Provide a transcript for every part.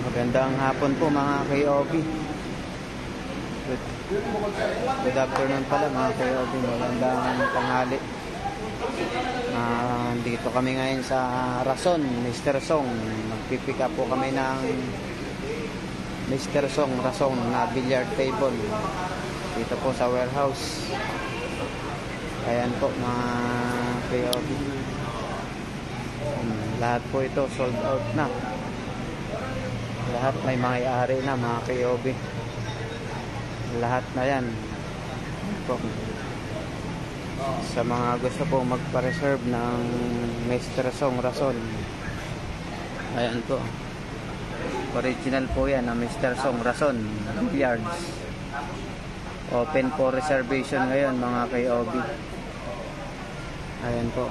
Magandang hapon po mga KOB. Good afternoon pala mga KOB. Magandang tanghali. Dito kami ngayon sa Rason, Mr. Song. Magpipick up po kami ng Mr. Song Rason na billiard table dito po sa warehouse. Ayan po mga KOB. Lahat po ito sold out na. Lahat may may-ari na mga KOB. Lahat na yan po. Sa mga gusto po magpa-reserve ng Mr. Song Rason, ayan po, original po yan na Mr. Song Rason Billiards. Open for reservation ngayon mga KOB. Ayan po.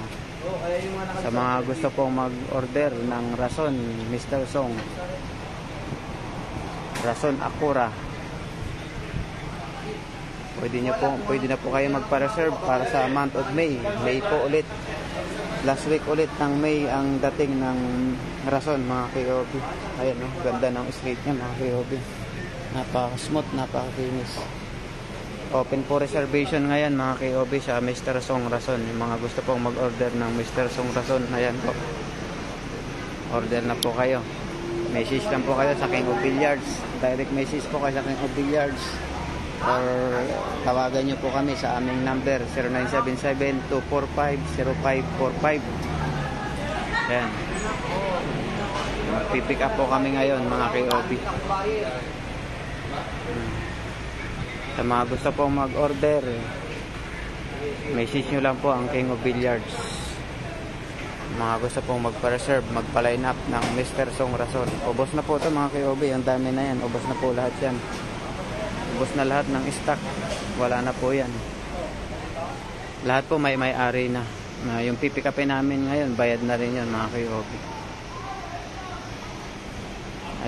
Sa mga gusto pong mag-order ng Rason Mr. Song Rason Akura, pwede na po kayo magpa-reserve para sa month of May. May po ulit. Last week ulit ng May ang dating ng Rason mga KOB. Ayan o, ganda ng straight niya mga KOB. Napaka-smooth, napaka-kinis. Open for reservation ngayon mga KOB sa Mr. Song Rason. Yung mga gusto pong mag-order ng Mr. Song Rason, ayan po. Order na po kayo. Message lang po kayo sa King of Billiards. Direct message po kayo sa King of Billiards. Or tawagan nyo po kami sa aming number 0977-245-0545. Ayan. Magpipick up po kami ngayon mga KOB. Sa mga gusto pong mag-order, message nyo lang po ang King of Billiards. Mga gusto pong magpa-reserve, magpa-line up ng Mr. Song Rason. Ubos na po ito mga KOB. Ang dami na yan. Ubos na po lahat yan. Ubos na lahat ng stock. Wala na po yan. Lahat po may-ari na. Yung pipick upin namin ngayon, bayad na rin yun mga KOB.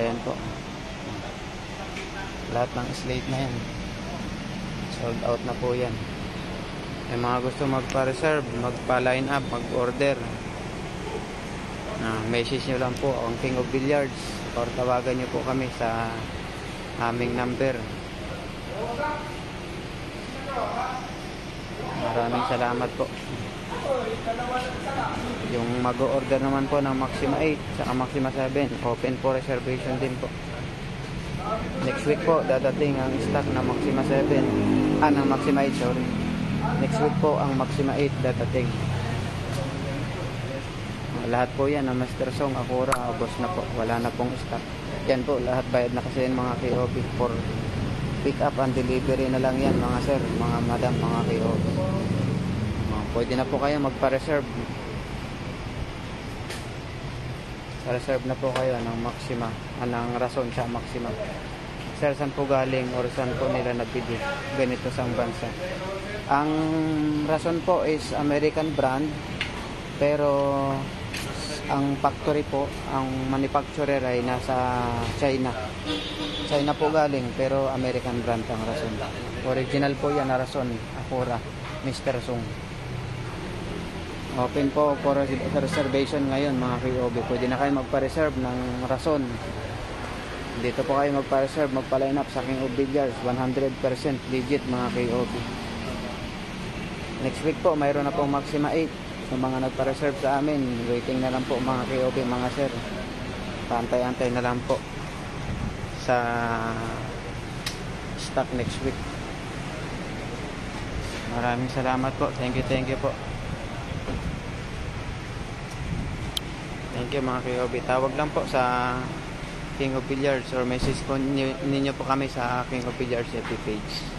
Ayan po. Lahat ng slate na yan. Sold out na po yan. Yung mga gusto magpa-reserve, magpa-line up, mag-order, message nyo lang po ang King of Billiards or tawagan nyo po kami sa aming number. Maraming salamat po. Yung mag-order naman po ng Maxima 8 saka Maxima 7, open for reservation din po. Next week po dadating ang stock na Maxima 7, ng Maxima 8, sorry. Next week po ang Maxima 8 dadating. Lahat po yan ng Mr. Song Akura, ubos na po, wala na pong stock. Yan po, lahat bayad na kasi yan mga KOB. For pick up and delivery na lang yan mga sir, mga madam, mga KOB. Pwede na po kayo magpa-reserve. Reserve na po kayo ng Maxima, ng Rason sa Maxima. Sir, saan po galing or saan po nila nabili ganito sa bansa? Ang Rason po is American brand, pero ang factory po, ang manufacturer ay nasa China. China po galing, pero American brand ang Rason. Original po yan na Rason Akura, Mr. Song. Open po for reservation ngayon mga KOB. Pwede na kayo magpa-reserve ng Rason. Dito po kayo magpa-reserve, magpa-line up sa King of Billiards. 100% legit mga KOB. Next week po mayroon na pong Maxima 8. Sa mga nagpa-reserve sa amin, waiting na lang po mga KOB, mga sir. Paantay-antay na lang po sa stock next week. Maraming salamat po. Thank you po. Thank you mga KOB. Tawag lang po sa King of Billiards or message po ninyo po kami sa King of Billiards FB page.